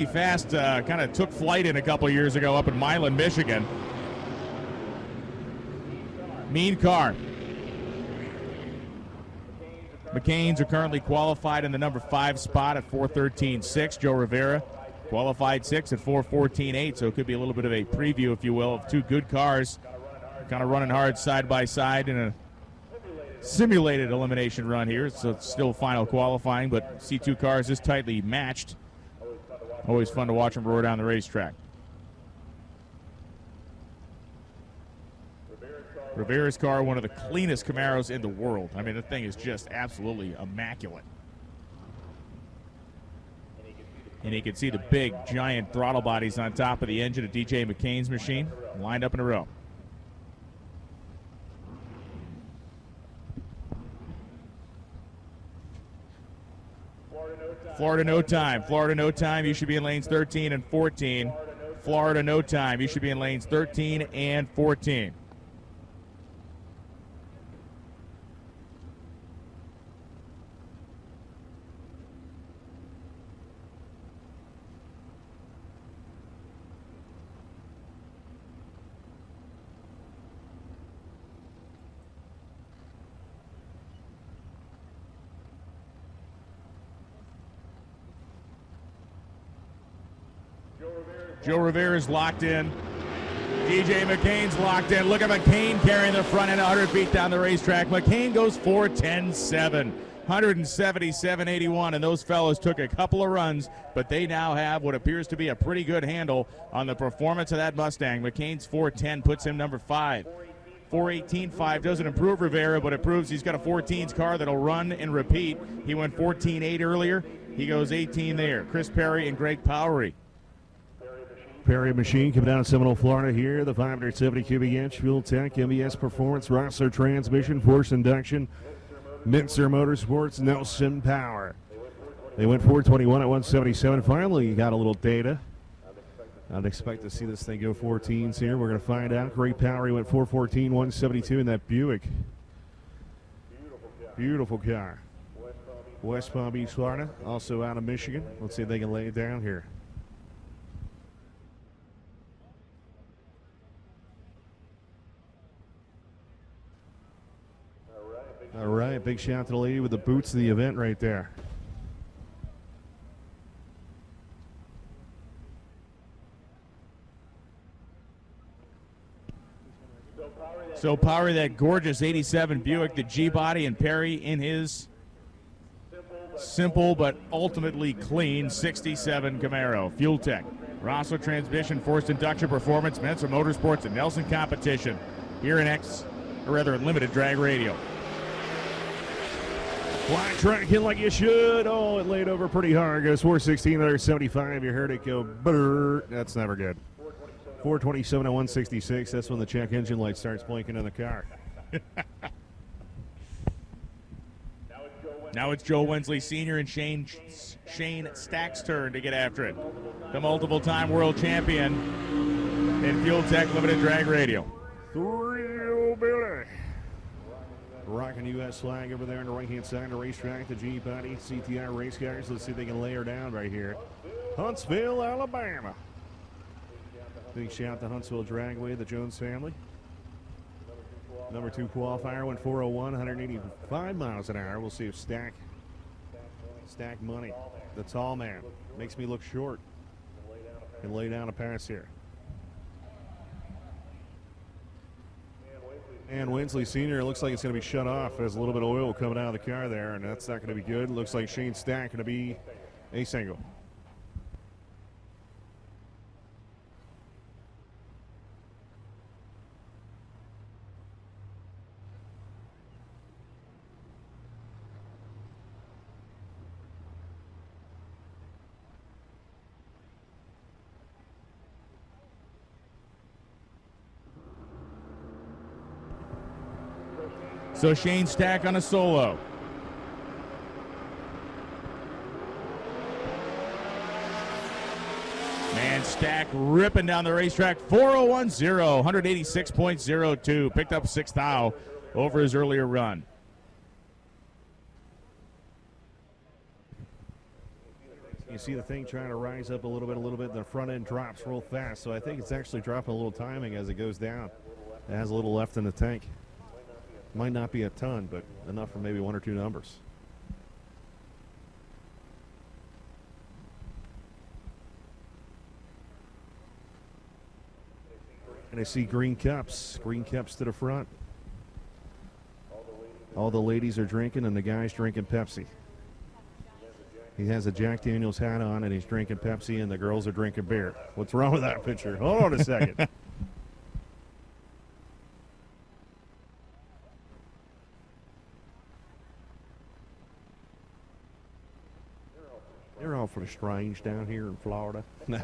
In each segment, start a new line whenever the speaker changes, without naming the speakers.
Fast kind of took flight in a couple years ago up in Milan, Michigan. Mean car. McCain's are currently qualified in the number 5 spot at 4:13.6. Joe Rivera qualified 6 at 4:14.8, so it could be a little bit of a preview, if you will, of two good cars kind of running hard side by side in a simulated elimination run here. So it's still final qualifying, but C2 cars is tightly matched. Always fun to watch them roar down the racetrack. Rivera's car, one of the cleanest Camaros in the world. I mean, the thing is just absolutely immaculate. And you can see the big, giant throttle bodies on top of the engine of DJ McCain's machine, lined up in a row. Florida no time. Florida no time. You should be in lanes 13 and 14. Florida no time. You should be in lanes 13 and 14. Joe Rivera's locked in. DJ McCain's locked in. Look at McCain carrying the front end 100 feet down the racetrack. McCain goes 4:10.7, 177.81, and those fellows took a couple of runs, but they now have what appears to be a pretty good handle on the performance of that Mustang. McCain's 4:10 puts him number 5. 4:18.5 doesn't improve Rivera, but it proves he's got a 14s car that'll run and repeat. He went 14.8 earlier. He goes 18 there. Chris Perry and Greg Powery.
Perry machine coming down to Seminole, Florida here. The 570 cubic inch Fuel Tech, MBS Performance, Rossler Transmission, Force Induction, Mintzer Motorsports, Nelson Power. They went 421 at 177. Finally, you got a little data. I'd expect to see this thing go 14s here. We're going to find out. Greg Powery went 414, 172 in that Buick. Beautiful car. West Palm Beach, Florida, also out of Michigan. Let's see if they can lay it down here. All right, big shout out to the lady with the boots of the event right there.
So Powery, that gorgeous 87 Buick, the G-body, and Perry in his simple but ultimately clean 67 Camaro. Fuel Tech, Rossler Transmission, Forced Induction Performance, Mintzer Motorsports, and Nelson Competition here in Limited Drag Radio.
Black track in like you should. Oh, it laid over pretty hard. Goes 416, another 75. You heard it go brrr. That's never good. 427 at 166. That's when the check engine light starts blinking in the car.
Now it's Joe Wensley Sr. and Shane Stack's turn to get after it. The multiple-time world champion in Fuel Tech Limited Drag Radio.
Thrill Billy. Rocking U.S. flag over there on the right-hand side of the racetrack. The G-body CTR race cars. Let's see if they can lay her down right here. Huntsville, Alabama. Big shout to Huntsville Dragway, the Jones family. Number 2 qualifier went 401, 185 miles an hour. We'll see if Stack Money, the tall man, makes me look short, can lay down a pass here. And Wensley Sr. looks like it's going to be shut off. There's a little bit of oil coming out of the car there, and that's not going to be good. Looks like Shane Stack going to be a single.
So Shane Stack on a solo. Man, Stack ripping down the racetrack. 4:01.0, 186.02. Picked up 6th thou over his earlier run.
see the thing trying to rise up a little bit. The front end drops real fast, so I think it's actually dropping a little timing as it goes down. It has a little left in the tank. Might not be a ton, but enough for maybe 1 or 2 numbers. And I see green cups to the front. All the ladies are drinking and the guys drinking Pepsi. He has a Jack Daniels hat on and he's drinking Pepsi and the girls are drinking beer. What's wrong with that picture? Hold on a second. They're all for strange down here in Florida. No.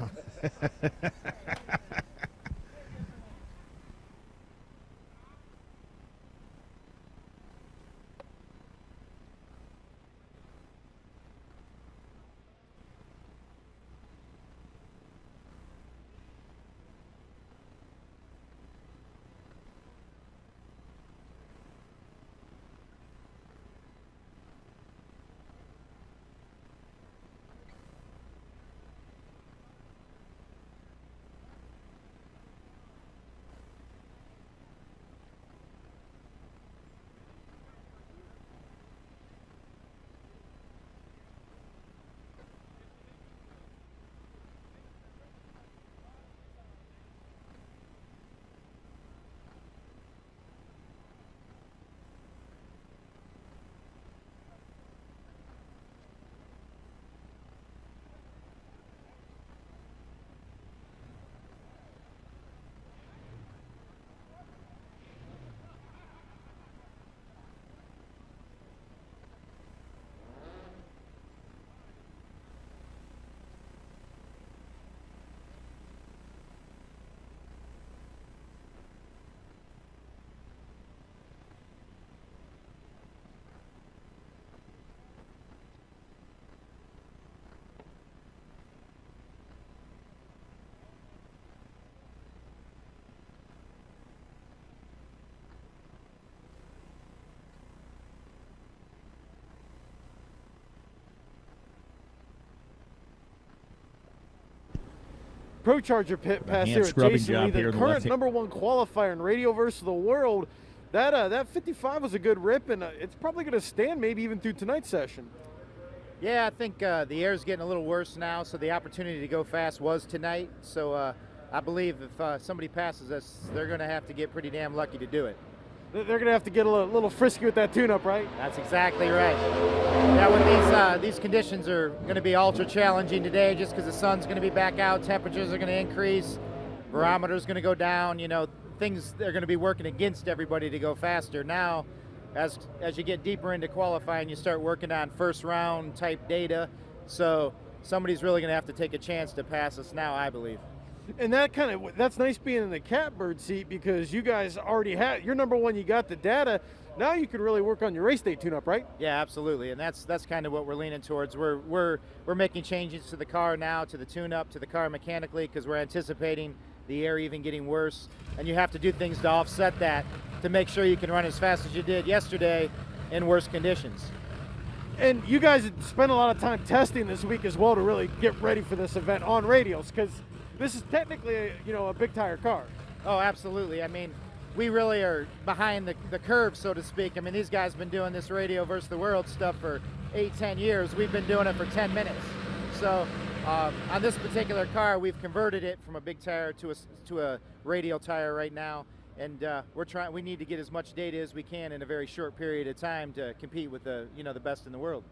ProCharger pit pass here at Jason Lee, the current #1 qualifier in Radioverse of the world. That 55 was a good rip, and it's probably going to stand maybe even through tonight's session.
Yeah, I think the air's getting a little worse now, so the opportunity to go fast was tonight. So I believe if somebody passes us, they're going to have to get pretty damn lucky to do it.
They're going to have to get a little frisky with that tune-up, right?
That's exactly right. Yeah, with these conditions are going to be ultra challenging today, just because the sun's going to be back out, temperatures are going to increase, barometer's going to go down. You know, things are going to be working against everybody to go faster. Now, as you get deeper into qualifying, you start working on first round type data. So somebody's really going to have to take a chance to pass us now, I believe.
And that's nice being in the catbird seat, because you guys already had, you're #1, you got the data. Now you can really work on your race day tune-up, right?
Yeah, absolutely, and that's kind of what we're leaning towards. We're making changes to the car now, to the tune-up, to the car mechanically, because we're anticipating the air even getting worse, and you have to do things to offset that to make sure you can run as fast as you did yesterday in worse conditions.
And you guys had spent a lot of time testing this week as well to really get ready for this event on radials, because this is technically a big tire car.
Oh, absolutely. I mean, we really are behind the curve, so to speak. I mean, these guys have been doing this radio versus the world stuff for 8-10 years. We've been doing it for 10 minutes. So on this particular car, we've converted it from a big tire to a radial tire right now, and we need to get as much data as we can in a very short period of time to compete with the best in the world.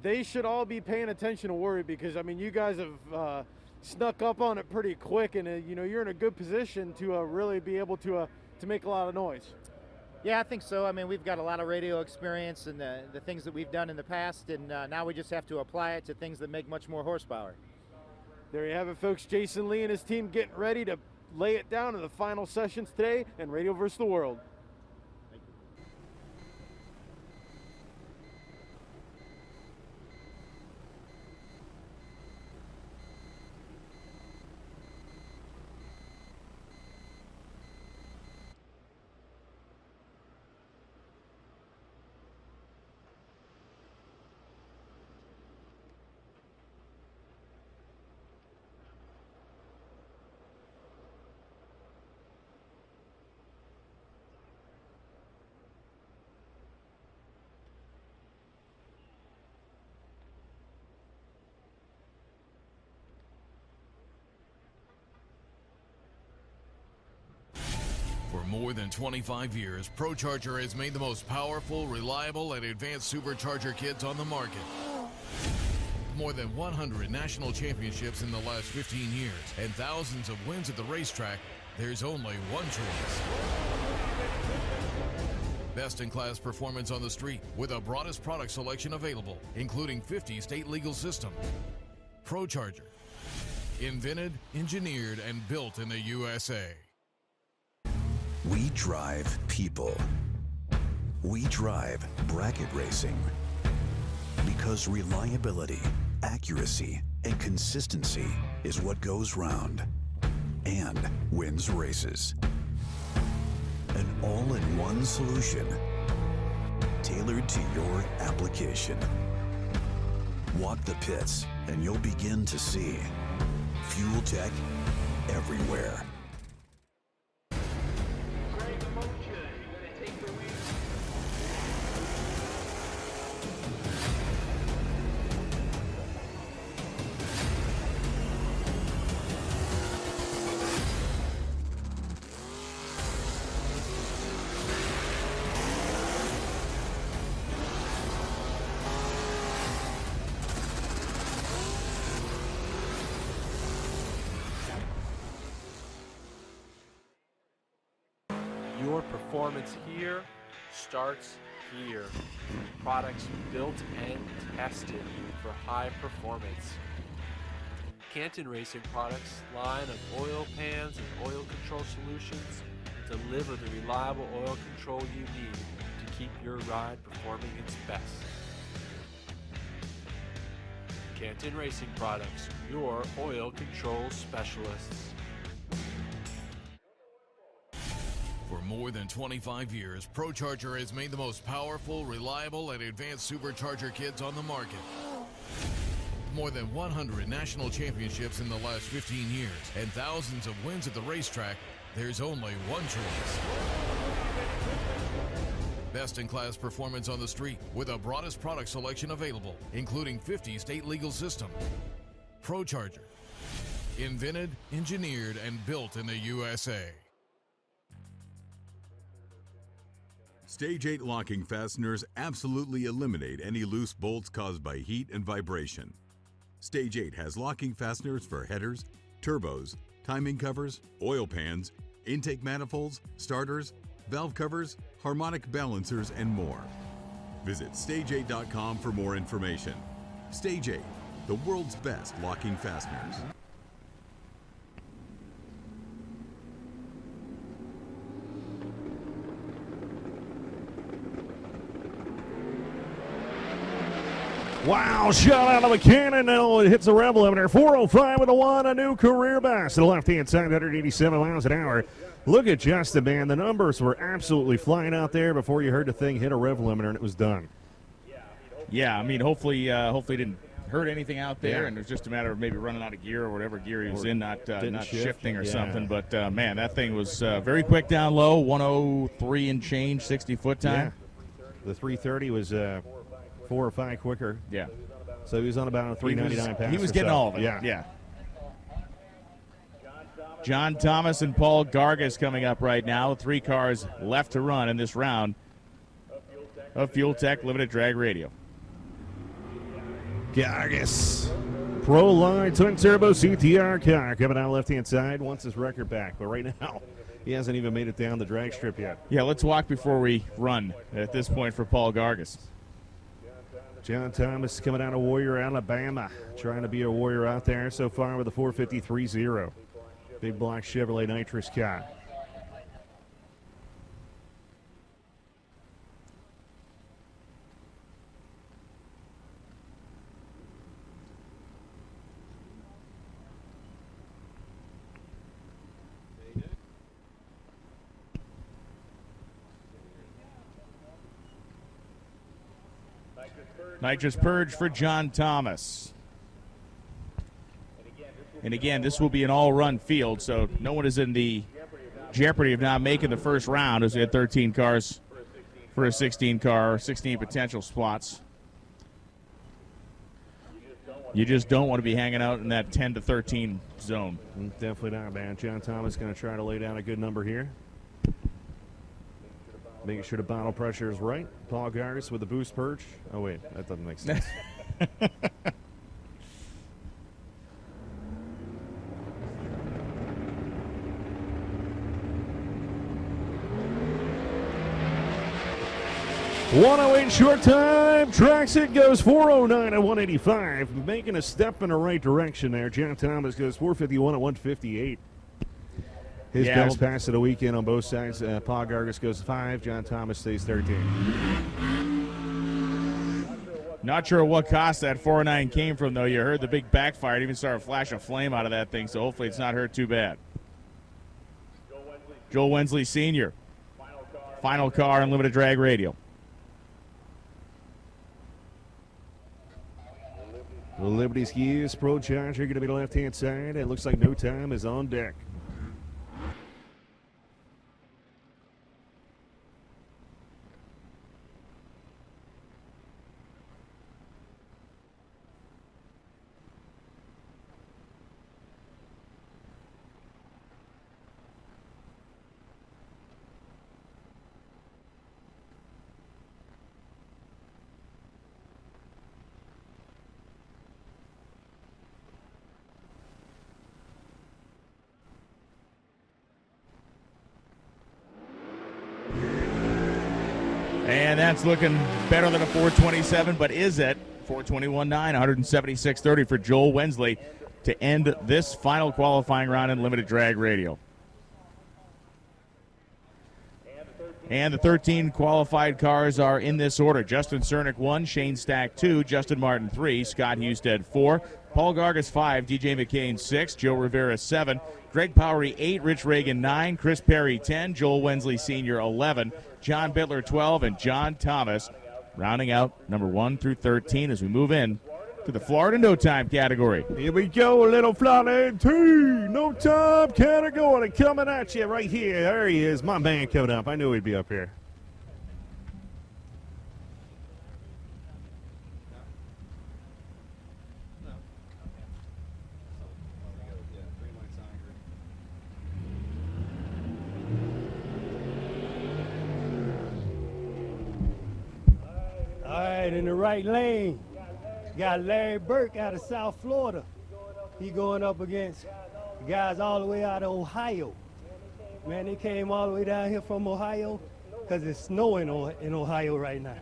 They should all be paying attention to Worry, because I mean, you guys have snuck up on it pretty quick, and you're in a good position to really be able to make a lot of noise.
Yeah, I think so. I mean, we've got a lot of radio experience and the things that we've done in the past, and now we just have to apply it to things that make much more horsepower.
There you have it, folks. Jason Lee and his team getting ready to lay it down in the final sessions today in Radio vs. the World.
more than 25 years, ProCharger has made the most powerful, reliable, and advanced supercharger kits on the market. More than 100 national championships in the last 15 years and thousands of wins at the racetrack, there's only one choice. Best-in-class performance on the street with the broadest product selection available, including 50 state legal systems. ProCharger. Invented, engineered, and built in the USA.
We drive people. We drive bracket racing. Because reliability, accuracy, and consistency is what goes round and wins races. An all-in-one solution tailored to your application. Walk the pits and you'll begin to see fuel tech everywhere.
Your performance here starts here. Products built and tested for high performance. Canton Racing Products line of oil pans and oil control solutions deliver the reliable oil control you need to keep your ride performing its best. Canton Racing Products, your oil control specialists.
For more than 25 years, ProCharger has made the most powerful, reliable, and advanced supercharger kits on the market. More than 100 national championships in the last 15 years and thousands of wins at the racetrack, there's only one choice. Best-in-class performance on the street with the broadest product selection available, including 50 state legal systems. ProCharger. Invented, engineered, and built in the USA.
Stage 8 locking fasteners absolutely eliminate any loose bolts caused by heat and vibration. Stage 8 has locking fasteners for headers, turbos, timing covers, oil pans, intake manifolds, starters, valve covers, harmonic balancers, and more. Visit stage8.com for more information. Stage 8, the world's best locking fasteners.
Wow, shot out of a cannon. Now it hits the rev limiter. 405 with a 1, a new career best. To the left-hand side, 187 miles an hour. Look at Justin, man. The numbers were absolutely flying out there before you heard the thing hit a rev limiter, and it was done.
Yeah, I mean, hopefully didn't hurt anything out there,
Yeah.
and it was just a matter of maybe running out of gear or whatever gear he was in, not
shift.
shifting or
Yeah.
something. But, man, that thing was very quick down low, 103 and change, 60-foot time.
Yeah. The 330 was 4 or 5 quicker.
Yeah.
So he was on about a 399 pass.
He was
or
getting
so.
all of it.
Yeah.
John Thomas and Paul Gargas coming up right now. 3 cars left to run in this round of Fuel Tech Limited Drag Radio.
Gargas. Pro Line Twin Turbo CTR car coming out left-hand side. Wants his record back, but right now he hasn't even made it down the drag strip yet.
Yeah, let's walk before we run at this point for Paul Gargas.
John Thomas coming out of Warrior, Alabama, trying to be a Warrior out there so far with a 453.0. Big black Chevrolet nitrous car.
Nitrous purge for John Thomas. And again, this will be an all-run field, so no one is in the jeopardy of not making the first round, as we had 13 cars for a 16-car, 16 potential spots. You just don't want to be hanging out in that 10 to 13 zone.
Definitely not, man. John Thomas going to try to lay down a good number here. Making sure the bottle pressure is right. Paul Gardis with the boost perch. Oh, wait, that doesn't make sense. .108 short time. Tracks it, goes 409 at 185. Making a step in the right direction there. John Thomas goes 451 at 158. His best pass of the weekend on both sides. Paul Gargis goes 5. John Thomas stays 13.
Not sure what cost that 409 came from, though. You heard the big backfire. It even saw a flash of flame out of that thing, so hopefully it's not hurt too bad. Joel Wensley Sr. Final car on Limited Drag Radio.
The Liberty Skis ProCharger going to be the left-hand side. It looks like No Time is on deck.
And that's looking better than a 427, but is it 421.9, 176.30 for Joel Wensley to end this final qualifying round in Limited Drag Radio. And the 13 qualified cars are in this order. Justin Cernick 1, Shane Stack 2, Justin Martin 3, Scott Husted 4, Paul Gargis 5, DJ McCain 6, Joe Rivera 7, Greg Powery 8, Rich Reagan 9, Chris Perry 10, Joel Wensley Sr. 11, John Bittler 12, and John Thomas rounding out number 1 through 13 as we move in to the Florida No Time category.
Here we go, a little Florida NT No Time category coming at you right here. There he is, my man coming up. I knew he'd be up here.
All right, in the right lane, got Larry Burke out of South Florida. He going up against guys all the way out of Ohio. Man, they came all the way down here from Ohio because it's snowing in Ohio right now.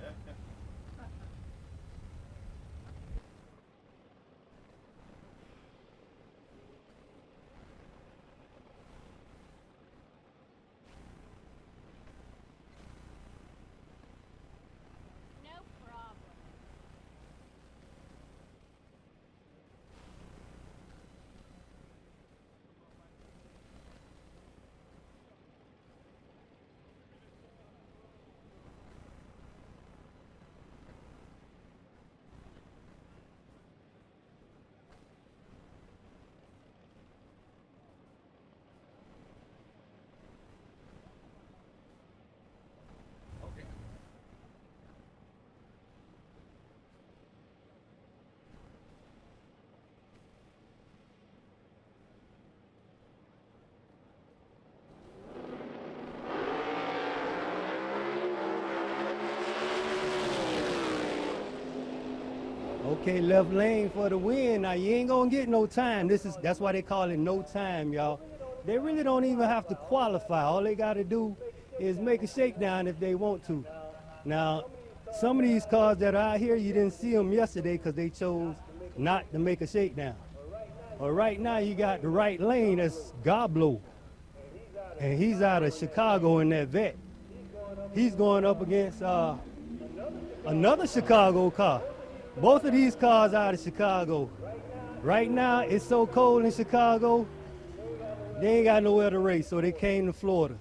Okay, left lane for the win. Now you ain't gonna get no time. That's why they call it no time, y'all. They really don't even have to qualify. All they gotta do is make a shakedown if they want to. Now, some of these cars that are out here, you didn't see them yesterday because they chose not to make a shakedown. But right now you got the right lane, that's Goblo. And he's out of Chicago in that vet. He's going up against another Chicago car. Both of these cars are out of Chicago. Right now, it's so cold in Chicago, they ain't got nowhere to race, so they came to Florida.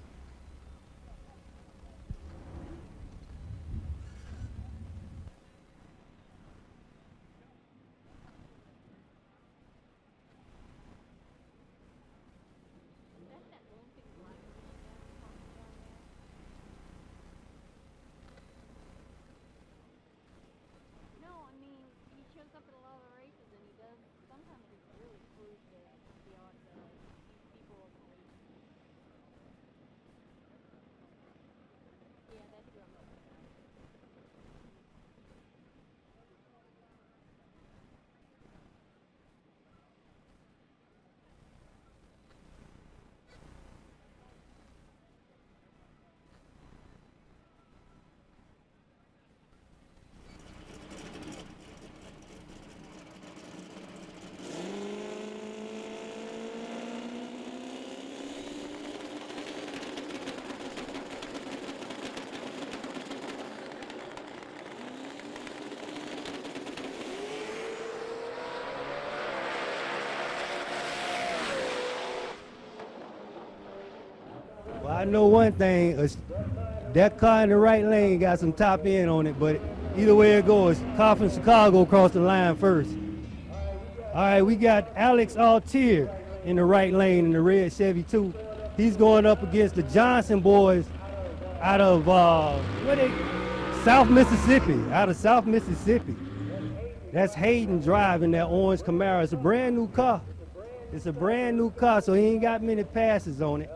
Well, I know one thing, that car in the right lane got some top end on it, but either way it goes, car from Chicago crossed the line first. All right, we got Alex Altier in the right lane in the red Chevy 2. He's going up against the Johnson boys out of South Mississippi, That's Hayden driving that orange Camaro. It's a brand new car. So he ain't got many passes on it.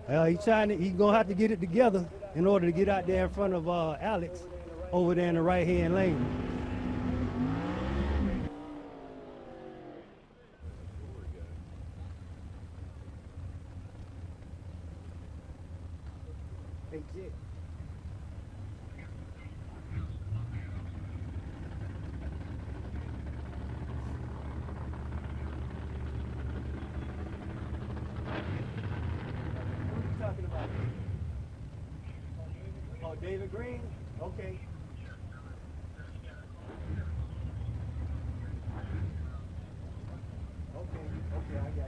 He's gonna have to get it together in order to get out there in front of Alex over there in the right-hand lane. Hey, Jake. Talking about? Oh, David Green? Okay. Okay, I got you.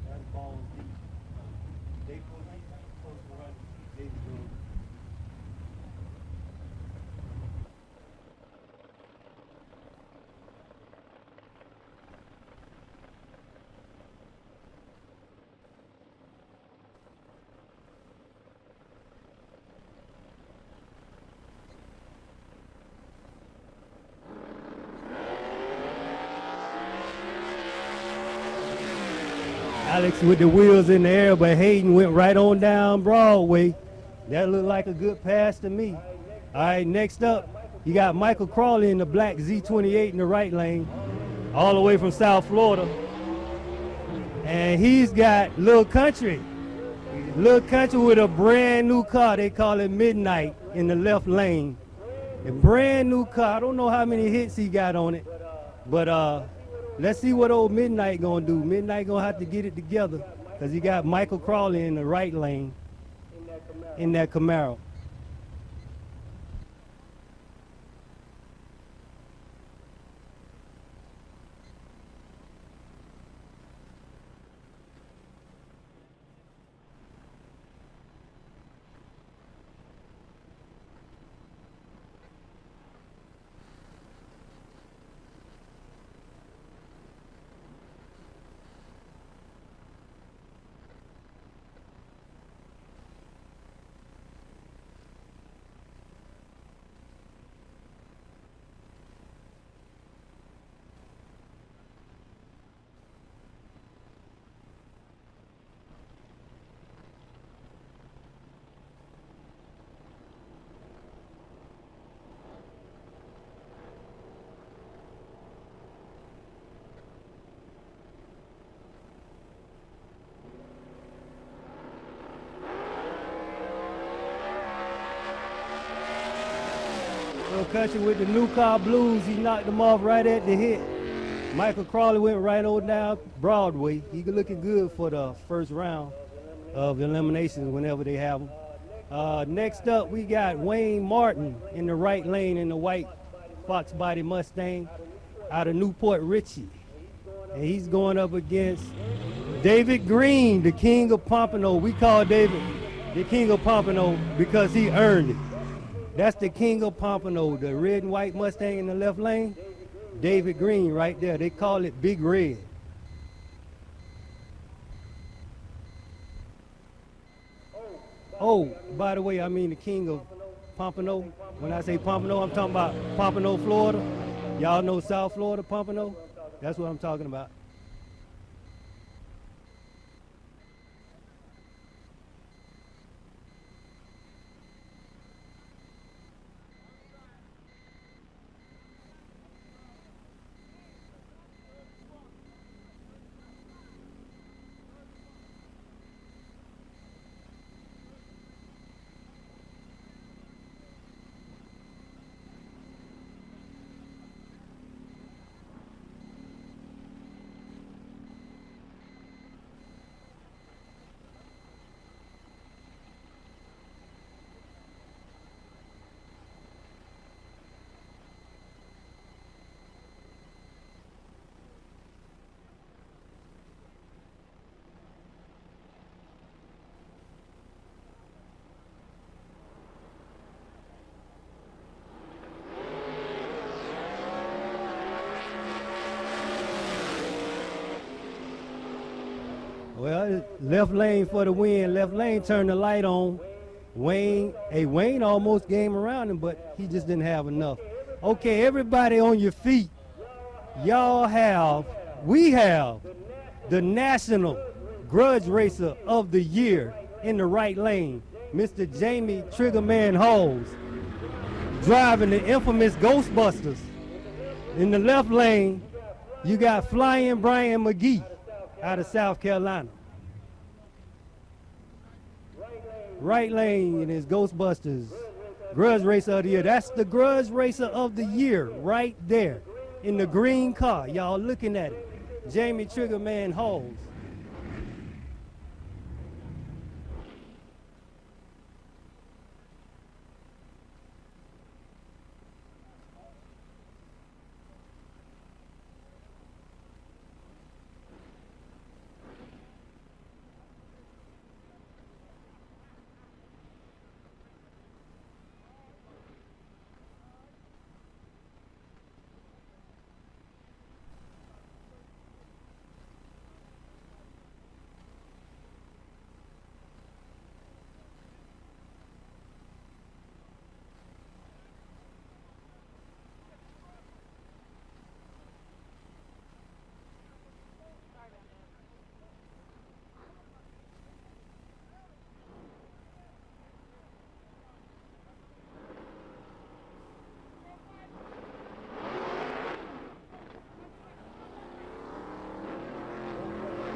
That's balls deep. They supposed to run David Green. Alex with the wheels in the air, but Hayden went right on down Broadway. That looked like a good pass to me. All right, next up, you got Michael Crawley in the black Z28 in the right lane, all the way from South Florida. And he's got Lil Country with a brand new car. They call it Midnight in the left lane. A brand new car. I don't know how many hits he got on it, but let's see what old Midnight gonna do. Midnight gonna have to get it together because he got Michael Crawley in the right lane in that Camaro. Country with the new car blues, he knocked them off right at the hit. Michael Crawley went right on down Broadway. He looking good for the first round of eliminations whenever they have them. Next up, we got Wayne Martin in the right lane in the white Fox body Mustang out of Newport Richey. And he's going up against David Green, the king of Pompano. We call David the king of Pompano because he earned it. That's the king of Pompano, the red and white Mustang in the left lane. David Green right there. They call it Big Red. Oh, by the way, I mean the king of Pompano. When I say Pompano, I'm talking about Pompano, Florida. Y'all know South Florida, Pompano? That's what I'm talking about. Well, left lane for the win. Left lane turned the light on. Wayne almost came around him, but he just didn't have enough. Okay, everybody on your feet. We have the National Grudge Racer of the Year in the right lane, Mr. Jamie Triggerman Halls, driving the infamous Ghostbusters. In the left lane, you got Flying Brian McGee out of South Carolina. Right lane is Ghostbusters, Grudge Racer of the Year. That's the Grudge Racer of the Year right there in the green car. Y'all looking at it. Jamie Triggerman Halls.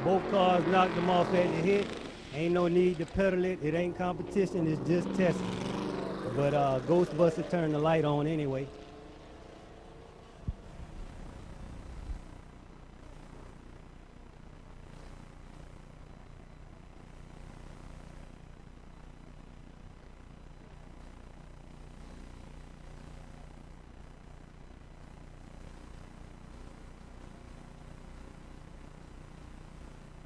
Both cars knocked them off at the hit. Ain't no need to pedal it. It ain't competition, it's just testing. But Ghostbuster turned the light on anyway.